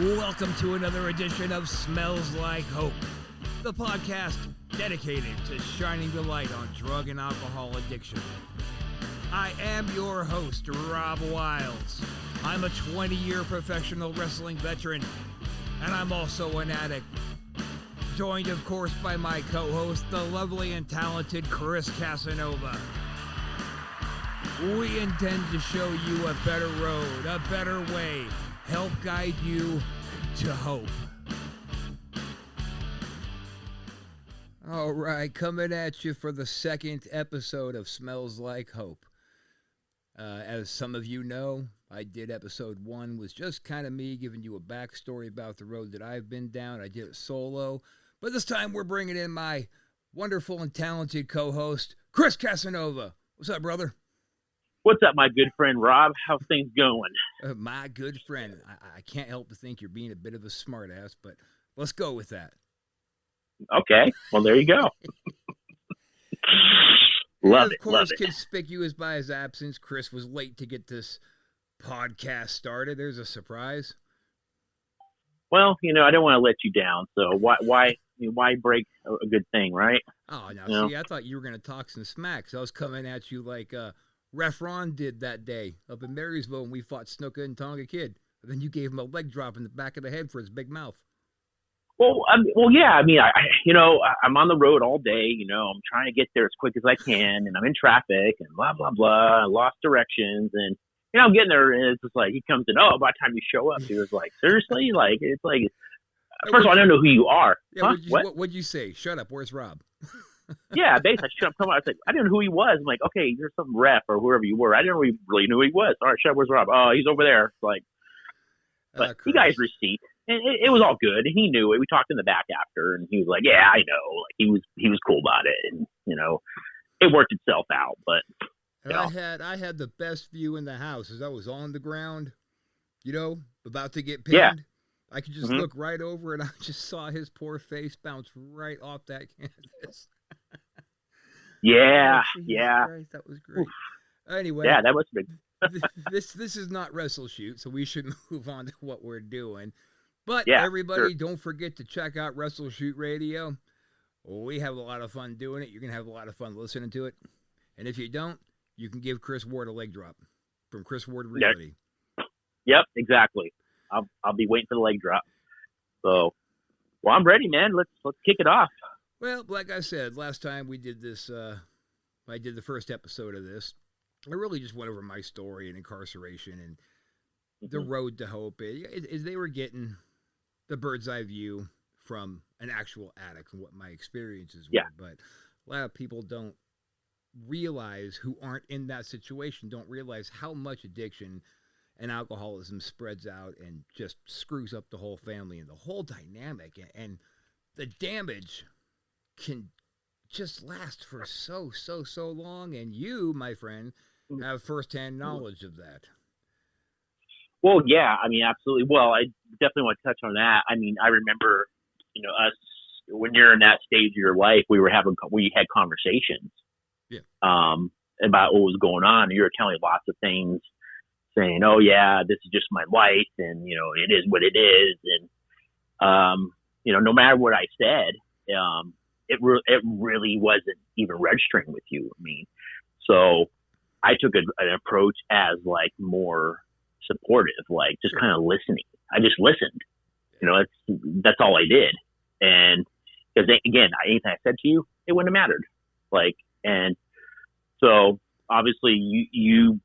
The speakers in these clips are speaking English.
Welcome to another edition of Smells Like Hope, the podcast dedicated to shining the light on drug and alcohol addiction. I am your host, Rob Wiles. I'm a 20-year professional wrestling veteran, and I'm also an addict. Joined, of course, by my co-host, the lovely and talented Chris Casanova. We intend to show you a better road, a better way, help guide you to hope. All right, coming at you for the second episode of Smells Like Hope. As some of you know, I did episode 1, was just kind of me giving you a backstory about the road that I've been down. I did it solo, but this time we're bringing in my wonderful and talented co-host, Chris Casanova. What's up, brother? What's up, my good friend Rob? How's things going? My good friend. I can't help but think you're being a bit of a smartass, but let's go with that. Okay. Well, there you go. Love it. Of course, conspicuous by his absence, Chris was late to get this podcast started. There's a surprise. Well, I don't want to let you down, so why break a good thing, right? Oh, no. See, I thought you were going to talk some smack, so I was coming at you like Ref Ron did that day up in Marysville when we fought Snuka and Tonga Kid. And then you gave him a leg drop in the back of the head for his big mouth. Well, yeah. I mean, I'm on the road all day. I'm trying to get there as quick as I can, and I'm in traffic and blah blah blah. I lost directions, and I'm getting there, and it's just like he comes in. Oh, by the time you show up, he was like, seriously, like it's like. First of all, I don't know who you are. Yeah, huh? What'd you say? Shut up. Where's Rob? Yeah, basically, shut up. Come on. I was like, I didn't know who he was. I'm like, okay, you're some ref or whoever you were. I didn't really know who he was. All right, shut up. Where's Rob? Oh, he's over there. It's like, but he got his receipt, and it was all good. And he knew it. We talked in the back after, and he was like, yeah, I know. Like he was cool about it, and it worked itself out. But I had the best view in the house as I was on the ground, about to get pinned. Yeah. I could just look right over, and I just saw his poor face bounce right off that canvas. Yeah, oh, yeah. Christ, that was great. Anyway, yeah, that was big. this is not Wrestle Shoot, so we should move on to what we're doing. But yeah, everybody, sure. Don't forget to check out Wrestle Shoot Radio. We have a lot of fun doing it. You're gonna have a lot of fun listening to it. And if you don't, you can give Chris Ward a leg drop from Chris Ward Reality. Yep, exactly. I'll be waiting for the leg drop. So, well, I'm ready, man. Let's kick it off. Well, like I said, last time we did this, I did the first episode of this. I really just went over my story and incarceration and the road to hope. As they were getting the bird's eye view from an actual addict and what my experiences were. Yeah. But a lot of people don't realize, who aren't in that situation, don't realize how much addiction and alcoholism spreads out and just screws up the whole family and the whole dynamic. And the damage can just last for so long. And you, my friend, have firsthand knowledge of that. Well, yeah, I mean, absolutely. Well, I definitely want to touch on that. I mean, I remember, us when you're in that stage of your life, we had conversations, about what was going on. You were telling me lots of things, saying, "Oh yeah, this is just my life, and it is what it is." And no matter what I said, it really wasn't even registering with you. I mean, so I took an approach as like more supportive, like just kind of listening. I just listened. That's all I did. And because again, anything I said to you, it wouldn't have mattered. Like, and so obviously you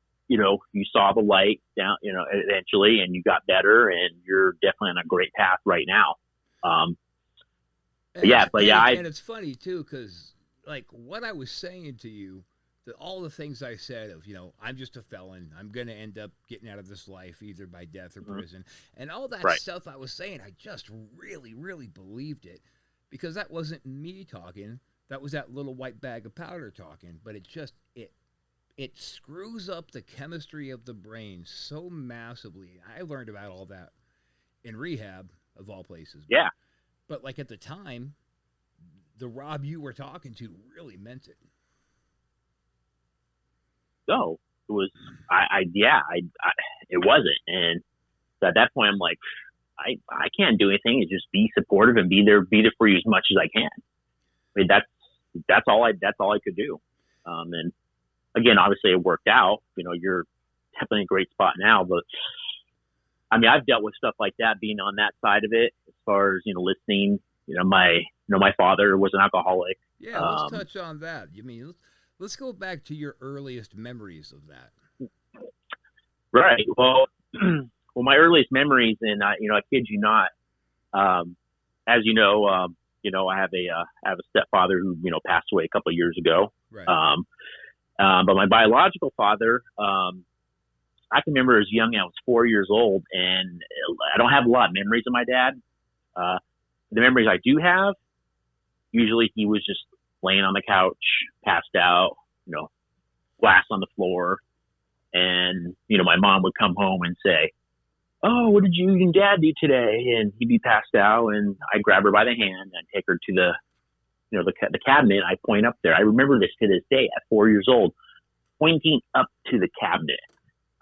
saw the light down, eventually, and you got better, and you're definitely on a great path right now. And it's funny too, because like what I was saying to you, all the things I said of, I'm just a felon, I'm going to end up getting out of this life either by death or prison, and all that stuff I was saying, I just really, really believed it, because that wasn't me talking, that was that little white bag of powder talking, but it screws up the chemistry of the brain so massively. I learned about all that in rehab, of all places. Yeah. But like at the time, the Rob you were talking to really meant it. No, it was, it wasn't. And so at that point, I'm like, I can't do anything. It's just be supportive and be there for you as much as I can. I mean, that's all I could do. And again, obviously it worked out. You're definitely in a great spot now, but I mean, I've dealt with stuff like that, being on that side of it, as far as, listening. My father was an alcoholic. Yeah, let's touch on that. Let's go back to your earliest memories of that. Right. Well, my earliest memories, and I kid you not, as you know, I have a stepfather who passed away a couple of years ago. Right. But my biological father, I can remember as young, I was 4 years old, and I don't have a lot of memories of my dad. The memories I do have, usually he was just laying on the couch, passed out, glass on the floor. And, my mom would come home and say, "Oh, what did you and Dad do today?" And he'd be passed out, and I'd grab her by the hand and take her to the cabinet. I point up there. I remember this to this day at 4 years old, pointing up to the cabinet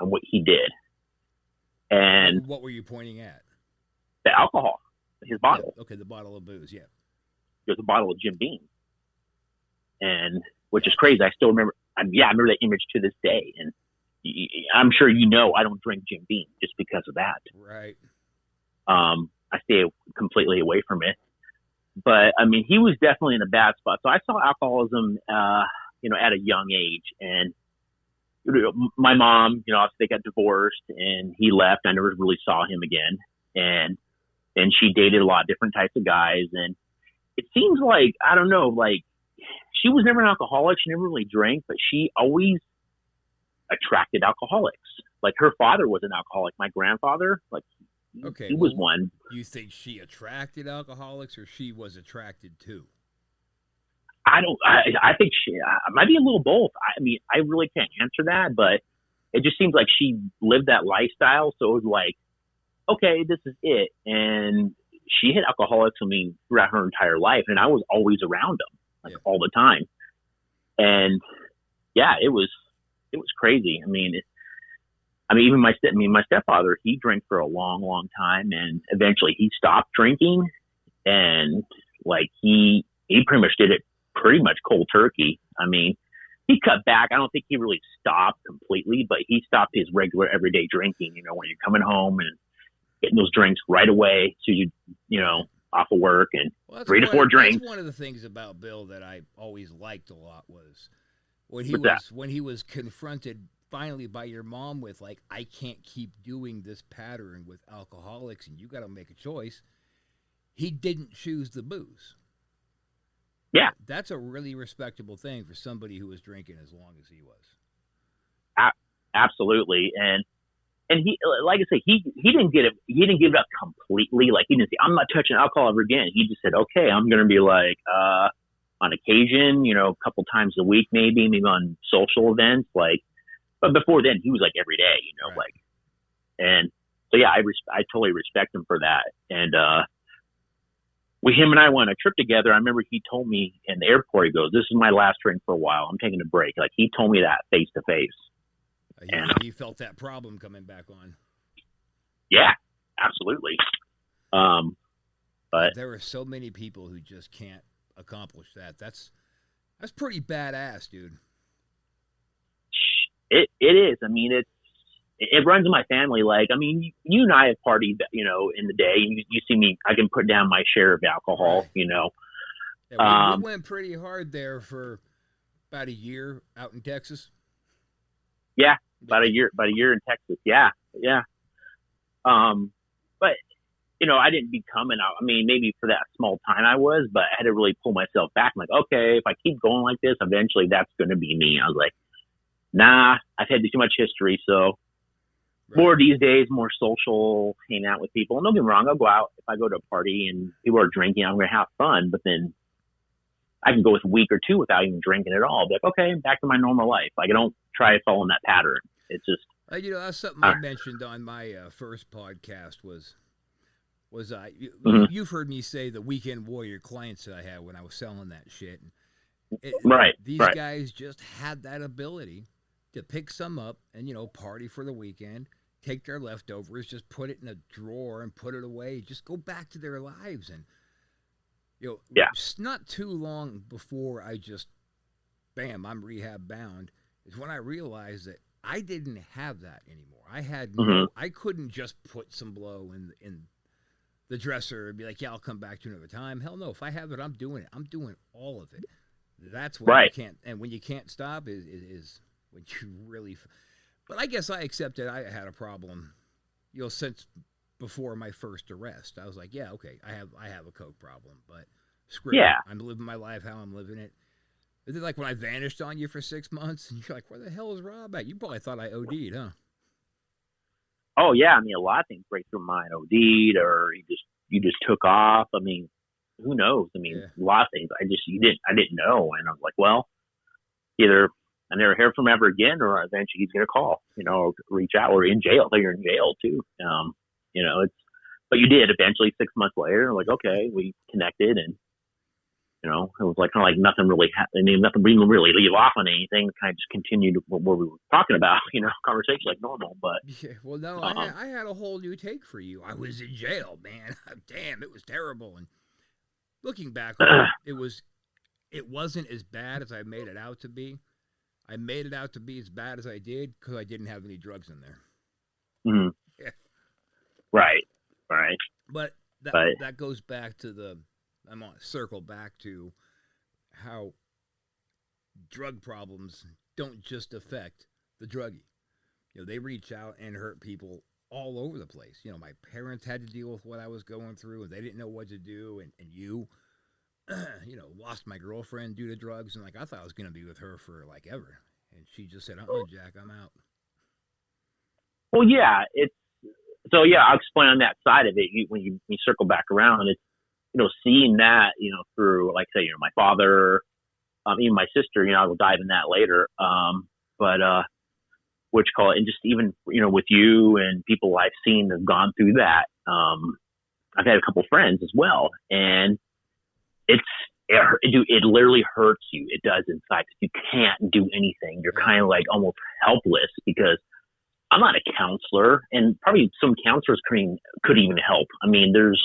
on what he did. And what were you pointing at? The alcohol, his bottle. Yeah, okay, the bottle of booze, yeah. There's a bottle of Jim Beam. And which is crazy. I still remember. I remember that image to this day. And I'm sure I don't drink Jim Beam just because of that. Right. I stay completely away from it. But I mean, he was definitely in a bad spot. So I saw alcoholism, at a young age. And my mom, they got divorced, and he left. I never really saw him again. And she dated a lot of different types of guys. And it seems like, I don't know, like she was never an alcoholic. She never really drank, but she always attracted alcoholics. Like her father was an alcoholic. My grandfather, he was one. You think she attracted alcoholics, or she was attracted to? I think she might be a little both. I mean, I really can't answer that, but it just seems like she lived that lifestyle. So it was like, okay, this is it. And she had alcoholics, throughout her entire life. And I was always around them, all the time. And yeah, it was crazy. Even my stepfather, he drank for a long, long time, and eventually he stopped drinking, and he pretty much did it pretty much cold turkey. He cut back. I don't think he really stopped completely, but he stopped his regular everyday drinking, when you're coming home and getting those drinks right away. So off of work and 3 to 4 drinks. That's one of the things about Bill that I always liked a lot was when he was confronted finally by your mom with I can't keep doing this pattern with alcoholics and you got to make a choice. He didn't choose the booze. Yeah. That's a really respectable thing for somebody who was drinking as long as he was. Absolutely. And he, like I say, he didn't give it up completely. He didn't say, "I'm not touching alcohol ever again." He just said, "Okay, I'm going to be on occasion, a couple times a week, maybe on social events, but before then he was every day, right. And so, yeah, I totally respect him for that. And, him and I went on a trip together. I remember he told me in the airport, he goes, "This is my last drink for a while. I'm taking a break." He told me that face to face. He felt that problem coming back on. Yeah, absolutely. But there are so many people who just can't accomplish that. That's pretty badass, dude. It is. It runs in my family. You and I have partied, in the day. You see me. I can put down my share of alcohol. Right. Yeah, we went pretty hard there for about a year out in Texas. Yeah, about a year in Texas. Yeah. But I didn't become an out. Maybe for that small time I was, but I had to really pull myself back. I'm like, okay, if I keep going like this, eventually that's going to be me. I was like, nah, I've had too much history. So more these days, more social, hang out with people. And don't get me wrong, I'll go out. If I go to a party and people are drinking, I'm going to have fun. But then I can go with a week or two without even drinking at all. I'll be like, okay, back to my normal life. I don't try to follow that pattern. It's just that's something I mentioned on my first podcast was you've heard me say the weekend warrior clients that I had when I was selling that shit. These guys just had that ability to pick some up and party for the weekend, take their leftovers, just put it in a drawer and put it away, just go back to their lives. And, it's not too long before I just, bam, I'm rehab bound, is when I realized that I didn't have that anymore. I had I couldn't just put some blow in the dresser and be like, yeah, I'll come back to another time. Hell no. If I have it, I'm doing it. I'm doing all of it. That's when you can't, and when you can't stop is when you really, but I guess I accepted I had a problem, since before my first arrest. I was like, yeah, okay, I have a coke problem, but screw it. I'm living my life how I'm living it. Is it like when I vanished on you for 6 months and you're like, where the hell is Rob at? You probably thought I OD'd, huh? Oh yeah, I mean, a lot of things break through mine. OD'd, or you just took off. I mean, who knows? I mean, a lot of things. I didn't know, and I was like, well, either I never hear from him ever again, or eventually he's gonna call, or reach out, or in jail. So you're in jail too. But you did eventually 6 months later. Like, okay, we connected, and it was like kind of like nothing really happened. I mean, nothing. We didn't really leave off on anything. Kind of just continued what we were talking about. Conversation like normal. But well, no, I had a whole new take for you. I was in jail, man. Damn, it was terrible. And looking back on it wasn't as bad as I made it out to be. I made it out to be as bad as I did because I didn't have any drugs in there. Mm-hmm. Yeah. Right. But that goes back to I'm going to circle back to how drug problems don't just affect the druggie. They reach out and hurt people all over the place. My parents had to deal with what I was going through, and they didn't know what to do. And you, lost my girlfriend due to drugs, and I thought I was going to be with her for ever. And she just said, Jack, I'm out. Well, yeah, I'll explain on that side of it. When you circle back around, it's, seeing that, through, like, say, my father, even my sister, I will dive in that later. And just even, with you and people I've seen have gone through that. I've had a couple friends as well, and it literally hurts you. It does inside. You can't do anything. You're kind of like almost helpless, because I'm not a counselor, and probably some counselors could even help. I mean, there's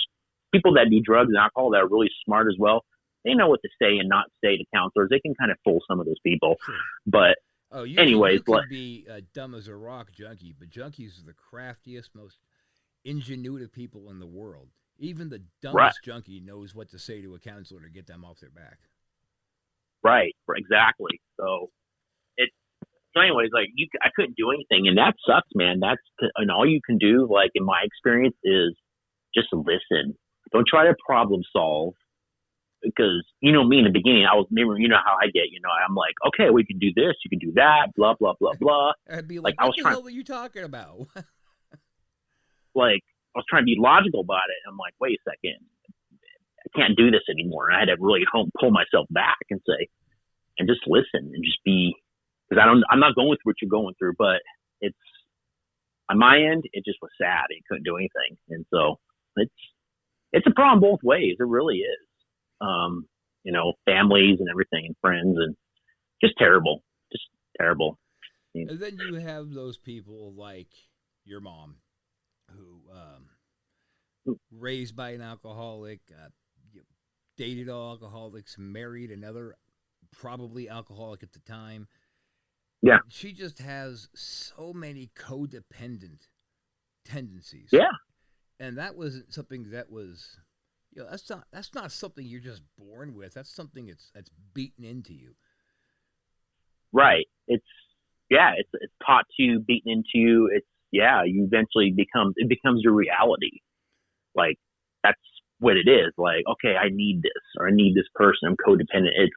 people that do drugs and alcohol that are really smart as well. They know what to say and not say to counselors. They can kind of fool some of those people. Sure. But anyways, you could be dumb as a rock junkie, but junkies are the craftiest, most ingenuitive people in the world. Even the dumbest junkie knows what to say to a counselor to get them off their back. Right. Exactly. So anyways, I couldn't do anything, and that sucks, man. And all you can do, like in my experience, is just listen. Don't try to problem solve, because me in the beginning, I was, maybe how I get. I'm like, okay, we can do this, you can do that, blah blah blah blah. I'd be like, what the hell are you talking about? I was trying to be logical about it. I'm like, wait a second, I can't do this anymore. And I had to really pull myself back and say, and just listen and just be, because I'm not going through what you're going through, but it's on my end, it just was sad. It couldn't do anything, and so it's a problem both ways. It really is. Families and everything, and friends, and just terrible. And then you have those people like your mom, who raised by an alcoholic, dated all alcoholics, married another probably alcoholic at the time. Yeah. She just has so many codependent tendencies. Yeah. And that wasn't something that was, that's not something you're just born with. That's something that's beaten into you. Right. It's taught to you, beaten into you. You eventually it becomes your reality. Like, that's what it is. Like, okay, I need this, or I need this person. I'm codependent.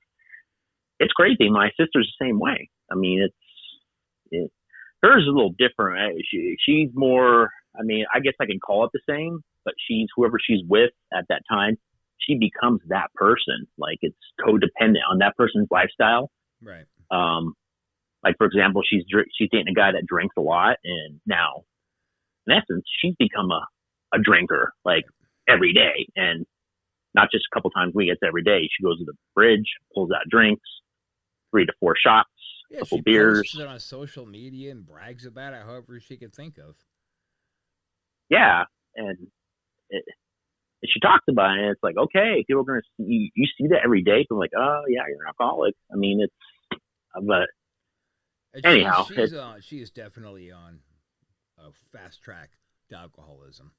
It's crazy. My sister's the same way. I mean, hers is a little different. She's more, I mean, I guess I can call it the same, but whoever she's with at that time, she becomes that person. Like, it's codependent on that person's lifestyle. Right. Like, for example, she's dating a guy that drinks a lot, and now, in essence, she's become a drinker, like, every day, and not just a couple times a week. It's every day. She goes to the fridge, pulls out drinks, 3 to 4 shots, couple beers. Posts it on social media and brags about it however she can think of. yeah, and it, and she talks about it, and it's like, okay, people are going to see you see that every day. So I'm like, oh yeah, you're an alcoholic. I mean, it's, but And anyhow, it's, she is definitely on a fast track to alcoholism,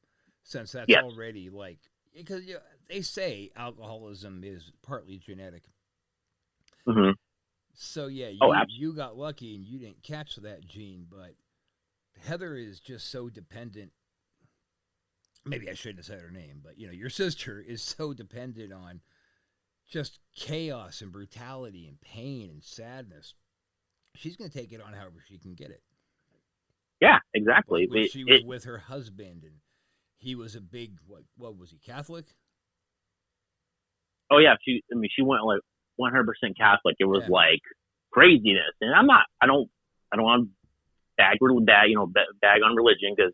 since that's yes, already like because they say alcoholism is partly genetic. hmm So yeah, oh, you got lucky and you didn't catch that gene, but Heather is just so dependent. Maybe I shouldn't have said her name, but your sister is so dependent on just chaos and brutality and pain and sadness. She's going to take it on however she can get it. yeah, Like exactly. when she was with her husband, and he was a big what was he, Catholic? Oh yeah, she went like 100% Catholic. It was Yeah. like craziness, and I don't want to bag on religion, because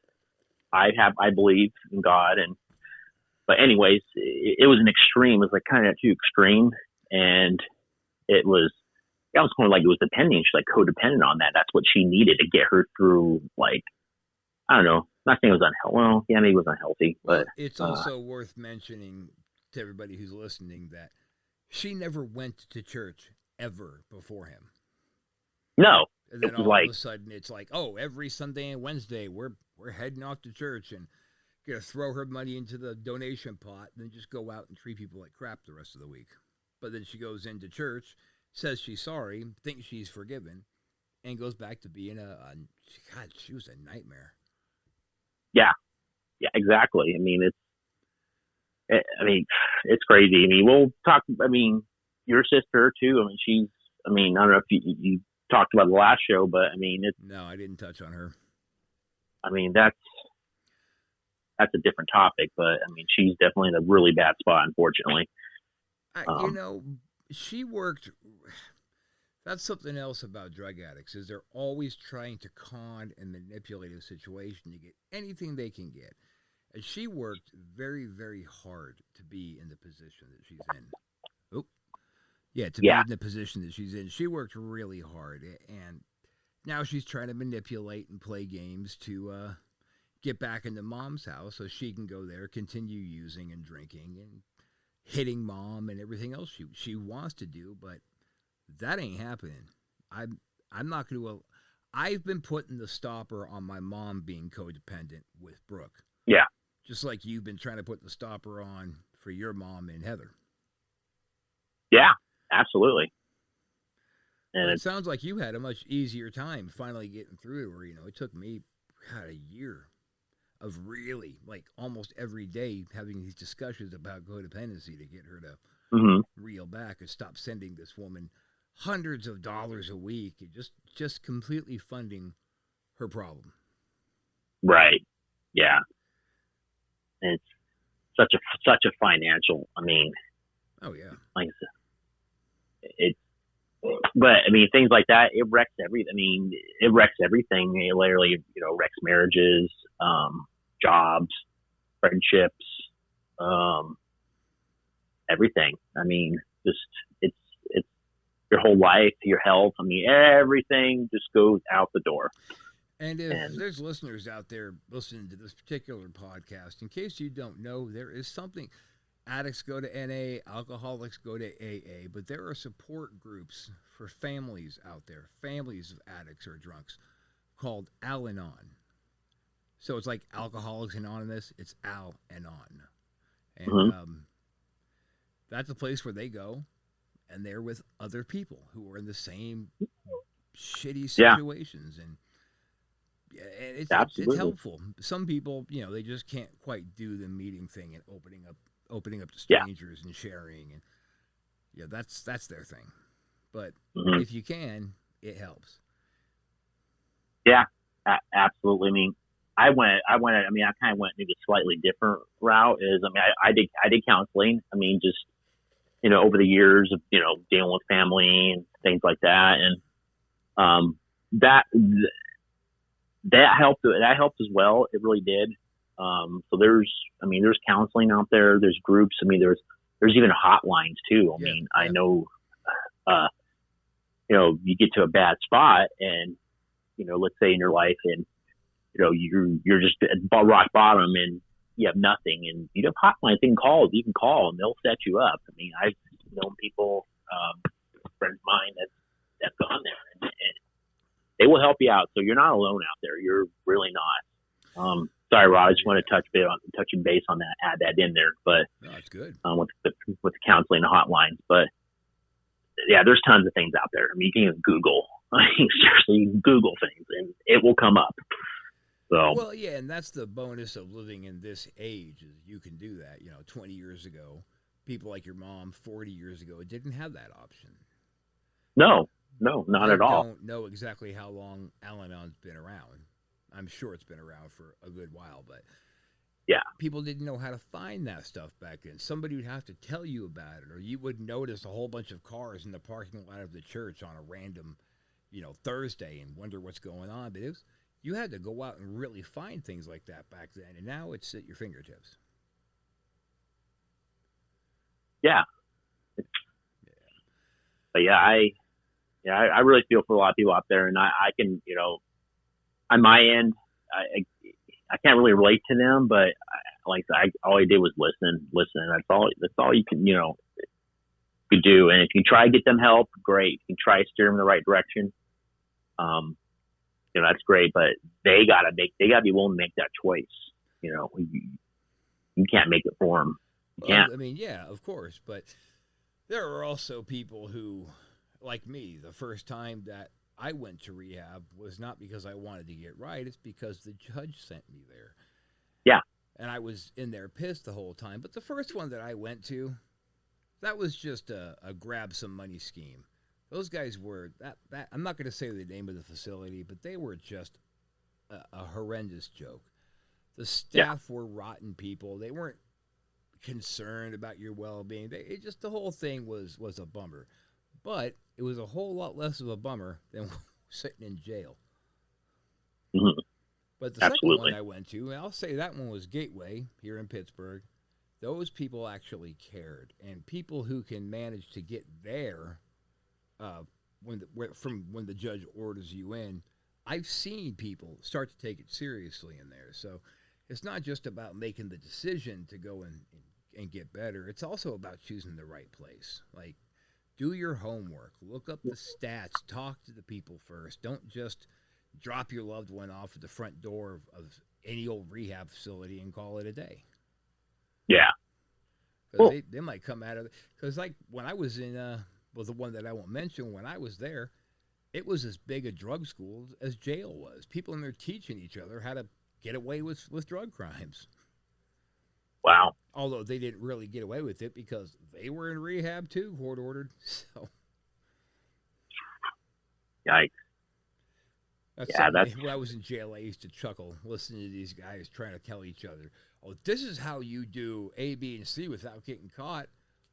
I believe in God, but anyways, it was an extreme. It was like kind of too extreme, and it was kind of like it was depending. She's like codependent on that. That's what she needed to get her through. Like, I don't know. Not saying it was unhealthy. Well, yeah, maybe it was unhealthy, Well, but it's also worth mentioning to everybody who's listening that she never went to church ever before him. no, And then it was all like, of a sudden, it's like, oh, every Sunday and Wednesday, we're heading off to church and gonna throw her money into the donation pot, and then just go out and treat people like crap the rest of the week. But then she goes into church, says she's sorry, thinks she's forgiven, and goes back to being God. She was a nightmare. yeah, exactly. I mean, it's crazy. I mean, we'll talk. I mean, your sister too. I mean, she's. I mean, I don't know if you talked about the last show, but I mean, it's. No, I didn't touch on her. I mean, that's a different topic, but I mean, she's definitely in a really bad spot, unfortunately. She worked. That's something else about drug addicts is they're always trying to con and manipulate a situation to get anything they can get. And she worked very, very hard to be in the position that she's in. Oh, yeah, to be in the position that she's in. She worked really hard, and now she's trying to manipulate and play games to get back into mom's house so she can go there, continue using and drinking and hitting mom and everything else she wants to do, but that ain't happening. I'm not going to. I've been putting the stopper on my mom being codependent with Brooke. Yeah. Just like you've been trying to put the stopper on for your mom and Heather. Yeah, absolutely. And it sounds like you had a much easier time finally getting through it, where, it took me a year of really, like, almost every day having these discussions about codependency to get her to reel back and stop sending this woman hundreds of dollars a week and just completely funding her problem. Right. Yeah. And it's such a financial. I mean. Oh yeah. Like I said, but I mean, things like that, it wrecks everything. I mean, it wrecks everything. It literally, wrecks marriages, jobs, friendships, everything. I mean, just it's your whole life, your health. I mean, everything just goes out the door. And if there's listeners out there listening to this particular podcast, in case you don't know, there is something. Addicts go to NA, alcoholics go to AA, but there are support groups for families out there, families of addicts or drunks, called Al-Anon. So it's like Alcoholics Anonymous, it's Al-Anon. And that's a place where they go, and they're with other people who are in the same shitty situations. And it's helpful. Some people, they just can't quite do the meeting thing and opening up to strangers and sharing, and that's their thing. But if you can, it helps. Yeah, absolutely. I mean, I kind of went maybe a slightly different route. I did counseling. I mean, just over the years of dealing with family and things like that, and that helped. That helped as well. It really did. So there's counseling out there. There's groups. I mean, there's even hotlines too. I know, you get to a bad spot, and let's say in your life, and you're just at rock bottom and you have nothing, and you have hotlines, you can call and they'll set you up. I mean, I've known people, friends of mine that's gone there, and they will help you out. So you're not alone out there. You're really not. Sorry, Rod. I just want to touching base on that. Add that in there, but no, that's good. With the counseling and hotlines, but yeah, there's tons of things out there. I mean, you can even Google. I mean, seriously, you can Google things and it will come up. So well, yeah, and that's the bonus of living in this age is you can do that. 20 years ago, people like your mom, 40 years ago, didn't have that option. No, not at all. I don't know exactly how long Al-Anon's been around. I'm sure it's been around for a good while, but yeah, people didn't know how to find that stuff back then. Somebody would have to tell you about it, or you would notice a whole bunch of cars in the parking lot of the church on a random, Thursday and wonder what's going on. But you had to go out and really find things like that back then, and now it's at your fingertips. Yeah. But yeah, I really feel for a lot of people out there, and I can, on my end, I can't really relate to them, but all I did was listen. That's all you can, could do. And if you try to get them help, great. You can try to steer them in the right direction. That's great, but they gotta be willing to make that choice. You can't make it for them. Well, I mean, yeah, of course, but there are also people who, like me, the first time that I went to rehab was not because I wanted to get right. It's because the judge sent me there. Yeah. And I was in there pissed the whole time. But the first one that I went to, that was just a grab some money scheme. Those guys were that I'm not going to say the name of the facility, but they were just a horrendous joke. The staff were rotten people. They weren't concerned about your well-being. The whole thing was a bummer. But it was a whole lot less of a bummer than sitting in jail. Mm-hmm. But the second one I went to, and I'll say that one was Gateway here in Pittsburgh. Those people actually cared, and people who can manage to get there when the judge orders you in, I've seen people start to take it seriously in there. So it's not just about making the decision to go and get better. It's also about choosing the right place. Like, do your homework. Look up the stats. Talk to the people first. Don't just drop your loved one off at the front door of any old rehab facility and call it a day. Yeah. Because they might come out of it. Because, like, when I was in, the one that I won't mention, when I was there, it was as big a drug school as jail was. People in there teaching each other how to get away with drug crimes. Wow. Although they didn't really get away with it because they were in rehab too, court ordered. So, yikes. When I was in jail, I used to chuckle listening to these guys trying to tell each other, "Oh, this is how you do A, B, and C without getting caught."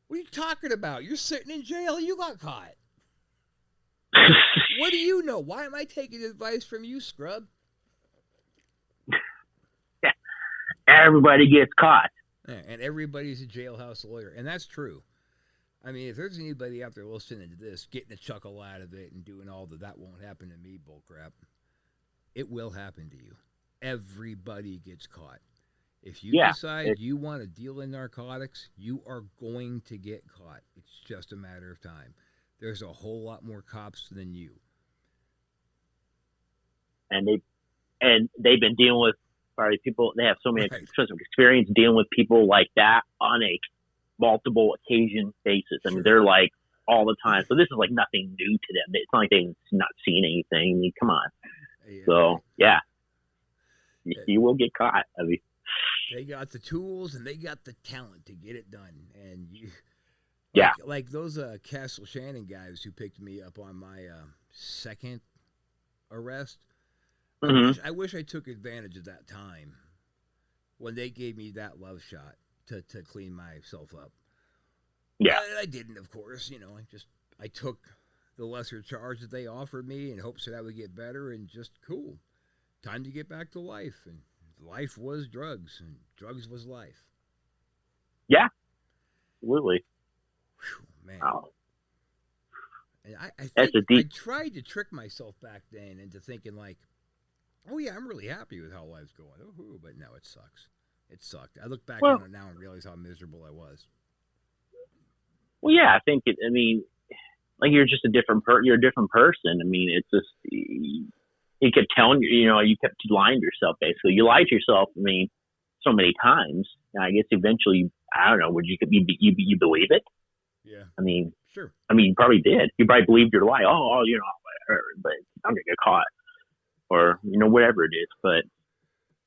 What are you talking about? You're sitting in jail. You got caught. What do you know? Why am I taking advice from you, scrub? Yeah. Everybody gets caught. Yeah, and everybody's a jailhouse lawyer, and that's true. I mean, if there's anybody out there listening to this, getting a chuckle out of it and doing all that won't happen to me bullcrap, it will happen to you. Everybody gets caught. If you decide you want to deal in narcotics, you are going to get caught. It's just a matter of time. There's a whole lot more cops than you. And they've been dealing with people. They have so many experience dealing with people like that on a multiple occasion basis. I mean, they're like all the time. So this is like nothing new to them. It's not like they've not seen anything. I mean, come on. Yeah. So you will get caught. I mean, they got the tools and they got the talent to get it done. And like those Castle Shannon guys who picked me up on my second arrest. I wish I took advantage of that time when they gave me that love shot to clean myself up. Yeah, but I didn't, of course. I took the lesser charge that they offered me in hopes that I would get better, and just cool. Time to get back to life, and life was drugs, and drugs was life. Yeah, absolutely. Whew, man. Wow. And I tried to trick myself back then into thinking like, Oh yeah, I'm really happy with how life's going. Ooh, but no, it sucks. It sucked. I look back Well, on it now and realize how miserable I was. well, yeah, I think it. I mean, like you're just a different you're a different person. I mean, it's just you kept telling you kept lying to yourself. Basically, you lied to yourself. I mean, so many times. And I guess eventually, I don't know. Would you believe it? Yeah. I mean, Sure. you probably did. You probably believed your lie. But I'm gonna get caught, or whatever it is. But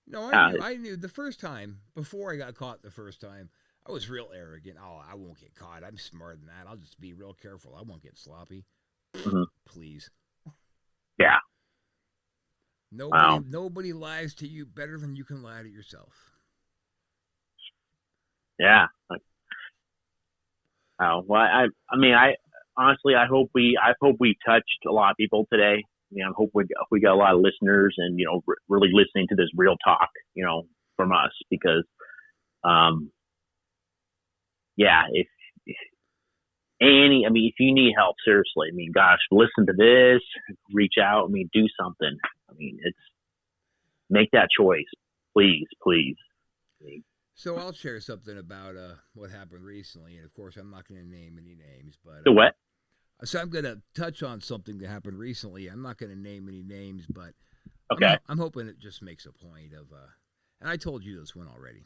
No, I knew the first time, before I got caught the first time, I was real arrogant. Oh, I won't get caught. I'm smarter than that. I'll just be real careful. I won't get sloppy. mm-hmm. Please. Yeah. Wow. Nobody lies to you better than you can lie to yourself. Yeah. Wow. Well, I mean, I honestly, I hope we touched a lot of people today. I hope we got a lot of listeners and really listening to this real talk, from us, because, yeah, if you need help, seriously, gosh, listen to this, reach out, do something. It's make that choice, please. So I'll share something about what happened recently, and of course I'm not going to name any names, but the what? So I'm going to touch on something that happened recently. I'm not going to name any names, but okay. I'm hoping it just makes a point of, and I told you this one already,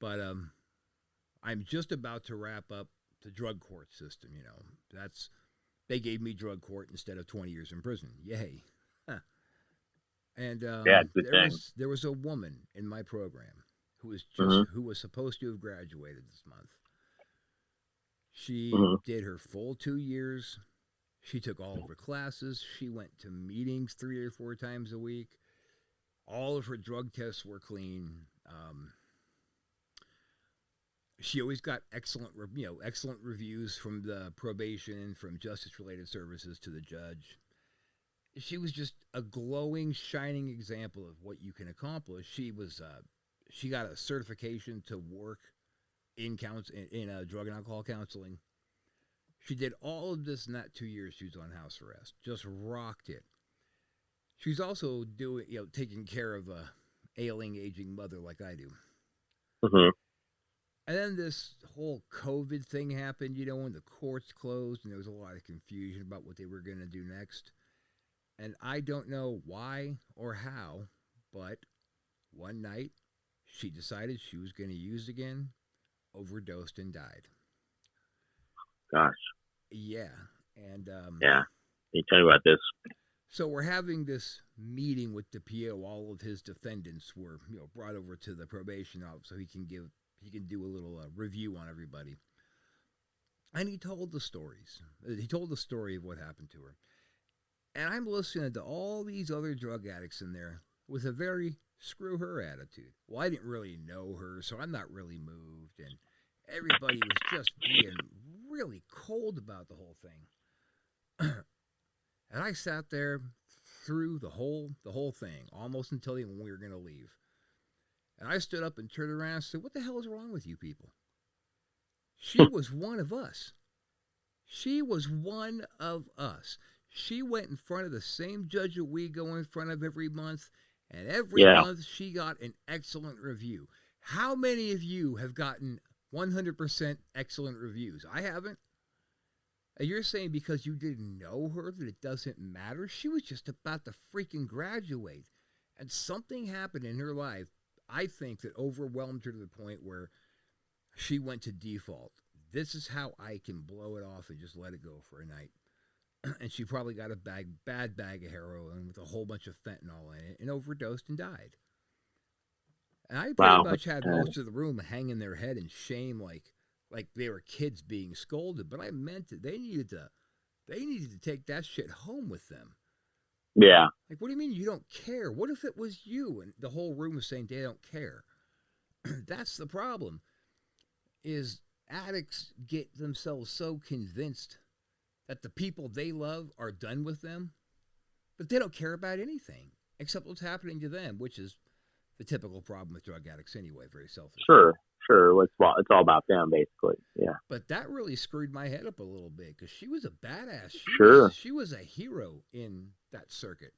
but I'm just about to wrap up the drug court system. They gave me drug court instead of 20 years in prison. Yay. Huh. And there was a woman in my program who was supposed to have graduated this month. She did her full 2 years. She took all of her classes. She went to meetings 3 or 4 times a week. All of her drug tests were clean. She always got excellent reviews from the probation, from justice-related services to the judge. She was just a glowing, shining example of what you can accomplish. She got a certification to work in drug and alcohol counseling. She did all of this in that 2 years she was on house arrest. Just rocked it. She's also taking care of a ailing, aging mother like I do. Mm-hmm. And then this whole COVID thing happened, when the courts closed and there was a lot of confusion about what they were going to do next. And I don't know why or how, but one night she decided she was going to use again, overdosed, and died. Gosh. Yeah. And yeah. Let me tell you about this. So we're having this meeting with the PO. All of his defendants were, brought over to the probation office so he can do a little review on everybody. And he told the stories. He told the story of what happened to her. And I'm listening to all these other drug addicts in there with a very screw her attitude. Well, I didn't really know her, so I'm not really moved. And everybody was just being really cold about the whole thing. And I sat there through the whole thing, almost until when we were going to leave. And I stood up and turned around and said, "What the hell is wrong with you people?" She was one of us. She was one of us. She went in front of the same judge that we go in front of every month, and every month she got an excellent review. How many of you have gotten 100% excellent reviews? I haven't. And you're saying because you didn't know her that it doesn't matter? She was just about to freaking graduate. And something happened in her life, I think, that overwhelmed her to the point where she went to default. This is how I can blow it off and just let it go for a night. And she probably got a bad bag of heroin with a whole bunch of fentanyl in it and overdosed and died. And I pretty much had most of the room hanging their head in shame like they were kids being scolded. But I meant it. They needed to take that shit home with them. Yeah. Like, what do you mean you don't care? What if it was you? And the whole room was saying they don't care. That's the problem, is addicts get themselves so convinced that the people they love are done with them, but they don't care about anything except what's happening to them, which is the typical problem with drug addicts anyway, very selfish. Sure. It's all about them, basically. Yeah. But that really screwed my head up a little bit because she was a badass. She was a hero in that circuit.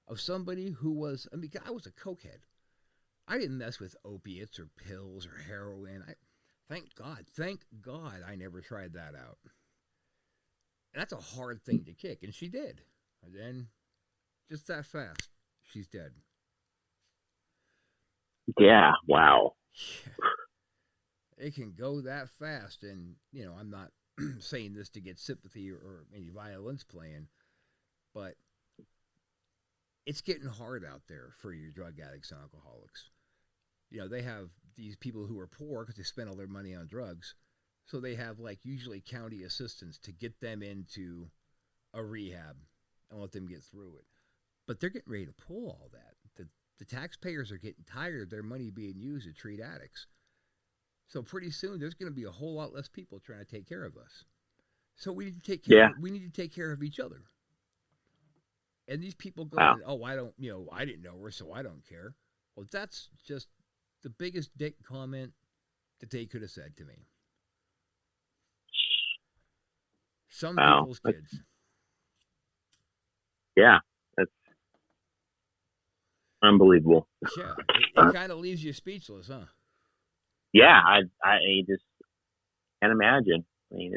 of somebody who was, I mean, I was a cokehead. I didn't mess with opiates or pills or heroin. Thank God I never tried that out. And that's a hard thing to kick, and she did. And then, just that fast, she's dead. Yeah, wow. Yeah. It can go that fast, and, I'm not saying this to get sympathy or any violence playing, but it's getting hard out there for your drug addicts and alcoholics. They have these people who are poor because they spend all their money on drugs. So they have, like, usually county assistants to get them into a rehab and let them get through it. But they're getting ready to pull all that. The taxpayers are getting tired of their money being used to treat addicts. So pretty soon there's going to be a whole lot less people trying to take care of us. So we need to take care. We need to take care of each other. And these people go, oh, I didn't know her, so I don't care. Well, that's just the biggest dick comment that they could have said to me. Some people's kids. Yeah, that's unbelievable. Yeah, it kind of leaves you speechless, huh? Yeah, I just can't imagine. I mean,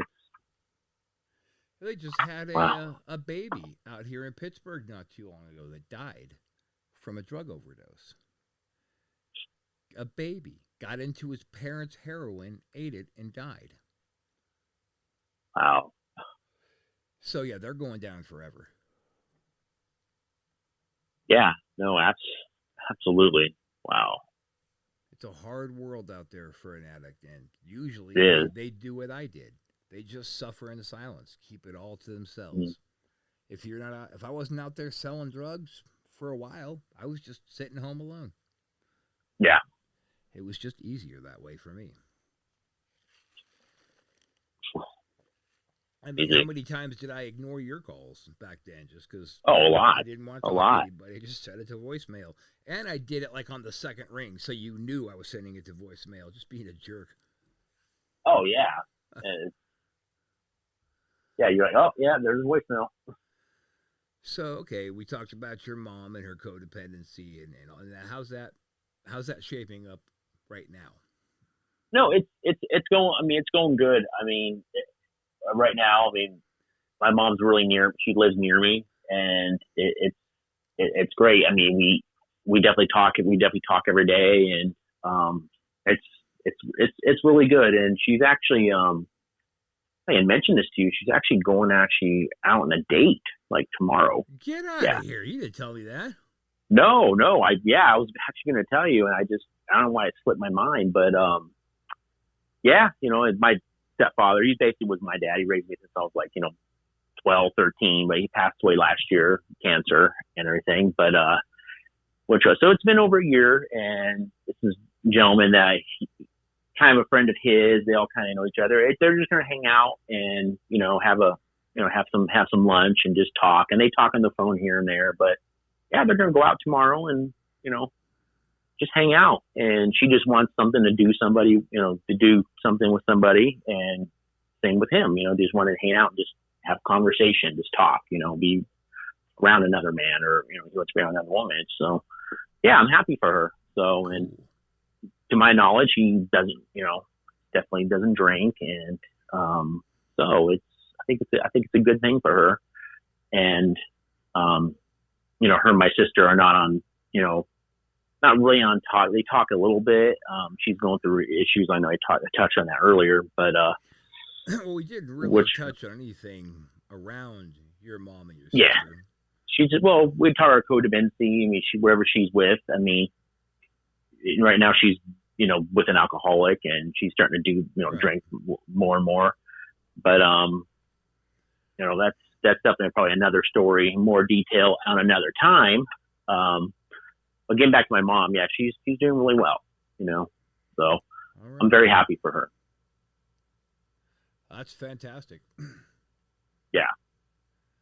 they just had a baby out here in Pittsburgh not too long ago that died from a drug overdose. A baby got into his parents' heroin, ate it, and died. Wow. So, yeah, they're going down forever. Yeah, no, absolutely. Wow. It's a hard world out there for an addict, and usually they do what I did. They just suffer in silence, keep it all to themselves. Mm. If I wasn't out there selling drugs for a while, I was just sitting home alone. Yeah. It was just easier that way for me. I mean, how many times did I ignore your calls back then just because a lot. I didn't want to talk to anybody? I just set it to voicemail. And I did it like on the second ring, so you knew I was sending it to voicemail, just being a jerk. Oh, yeah. Yeah, you're like, oh, yeah, there's a voicemail. So, okay, we talked about your mom and her codependency and how's that shaping up right now? No, it's going. I mean, it's going good. I mean, right now, I mean, my mom's really near. She lives near me, and it's great. I mean, we definitely talk. We definitely talk every day, and it's really good. And she's actually I had mentioned this to you. She's actually going out on a date like tomorrow. Get out of here! You didn't tell me that. No. I was actually going to tell you, and I don't know why it slipped my mind, but yeah, my stepfather, he basically was my dad. He raised me since I was like 12, 13, but he passed away last year, cancer and everything. But so it's been over a year, and this is a gentleman that kind of a friend of his. They all kind of know each other. They're just going to hang out and have some lunch and just talk. And they talk on the phone here and there, but yeah, they're going to go out tomorrow and just hang out. And she just wants something to do to do something with somebody, and same with him. Just want to hang out and just have conversation, just talk. Be around another man, or he wants to be around another woman. So yeah, I'm happy for her. So, and to my knowledge, he doesn't, definitely doesn't drink, and so I think it's a good thing for her. And her and my sister are not on, not really on talk. They talk a little bit. She's going through issues. I know I touched on that earlier, but well, we didn't really touch on anything around your mom and your sister. Yeah, we talk about codependency. I mean, wherever she's with. I mean, right now she's with an alcoholic, and she's starting to do drink more and more. But that's definitely probably another story, more detail on another time. But getting back to my mom, yeah, she's doing really well, so right. I'm very happy for her. That's fantastic. Yeah.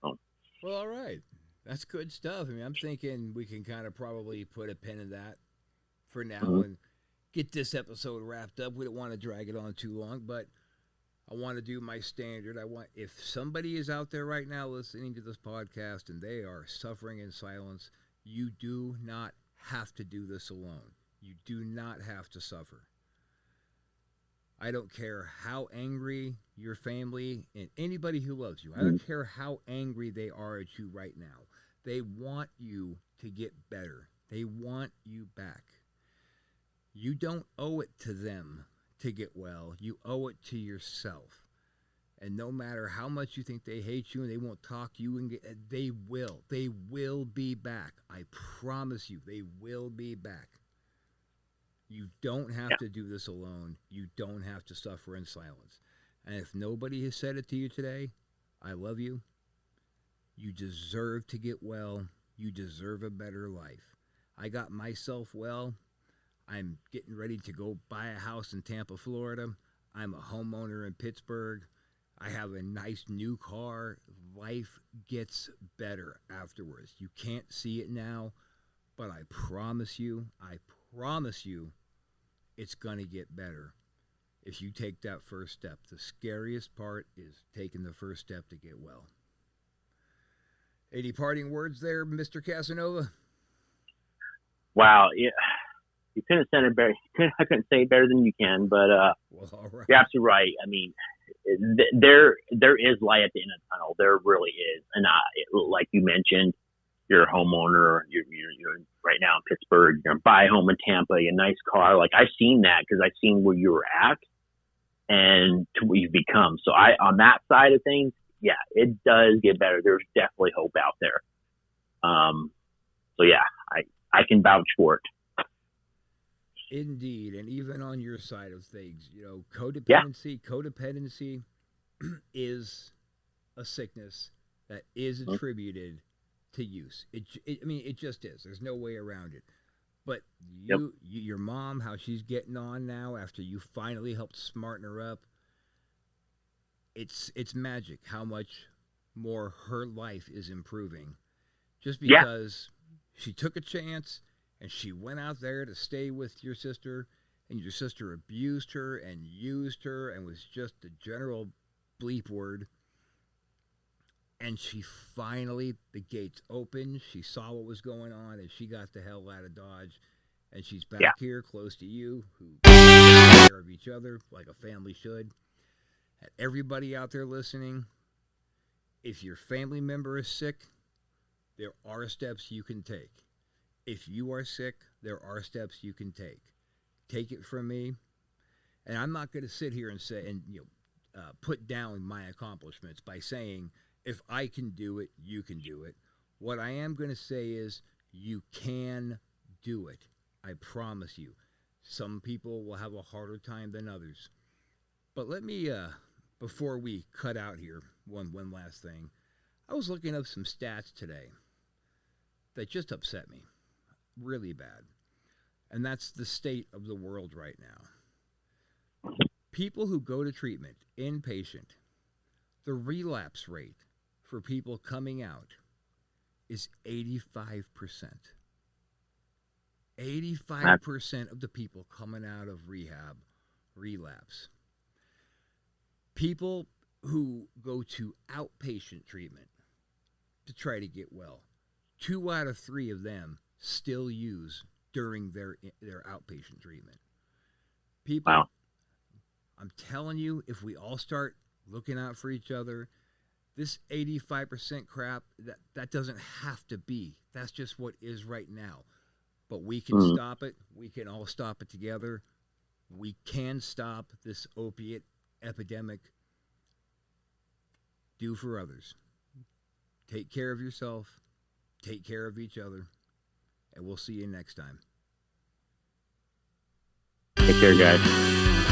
Well, all right. That's good stuff. I mean, I'm thinking we can kind of probably put a pin in that for now and get this episode wrapped up. We don't want to drag it on too long, but I want to do my standard. If somebody is out there right now listening to this podcast and they are suffering in silence, You do not have to do this alone. You do not have to suffer. I don't care how angry your family and anybody who loves you, I don't care how angry they are at you right now. They want you to get better. They want you back. You don't owe it to them to get well. You owe it to yourself. And no matter how much you think they hate you and they won't talk to you, they will. They will be back. I promise you, they will be back. You don't have to do this alone. You don't have to suffer in silence. And if nobody has said it to you today, I love you. You deserve to get well. You deserve a better life. I got myself well. I'm getting ready to go buy a house in Tampa, Florida. I'm a homeowner in Pittsburgh. I have a nice new car. Life gets better afterwards. You can't see it now, but I promise you, it's going to get better if you take that first step. The scariest part is taking the first step to get well. Any parting words there, Mr. Casanova? Wow. Yeah. You couldn't have said it better. I couldn't say it better than you can, but well, all right. You're absolutely right. I mean, there is light at the end of the tunnel. There really is. And like you mentioned, you're a homeowner. You're right now in Pittsburgh. You're going to buy a home in Tampa, a nice car. Like, I've seen that because I've seen where you were at and to what you've become. So on that side of things, yeah, it does get better. There's definitely hope out there. So yeah, I can vouch for it. Indeed, and even on your side of things, codependency is a sickness that is attributed to use. It just is. There's no way around it. But your mom, how she's getting on now after you finally helped smarten her up, it's magic how much more her life is improving just because she took a chance. And she went out there to stay with your sister, and your sister abused her and used her and was just a general bleep word. And she finally, the gates opened, she saw what was going on, and she got the hell out of Dodge. And she's back here close to you, who take care of each other like a family should. And everybody out there listening, if your family member is sick, there are steps you can take. If you are sick, there are steps you can take. Take it from me, and I'm not going to sit here and say put down my accomplishments by saying if I can do it, you can do it. What I am going to say is you can do it. I promise you. Some people will have a harder time than others. But let me, before we cut out here, one last thing. I was looking up some stats today that just upset me. Really bad. And that's the state of the world right now. People who go to treatment, inpatient, the relapse rate for people coming out is 85%. 85% of the people coming out of rehab relapse. People who go to outpatient treatment to try to get well, 2 out of 3 of them still use during their outpatient treatment. People, I'm telling you, if we all start looking out for each other, this 85% crap, that doesn't have to be. That's just what is right now. But we can stop it. We can all stop it together. We can stop this opiate epidemic. Do for others. Take care of yourself. Take care of each other. And we'll see you next time. Take care, guys.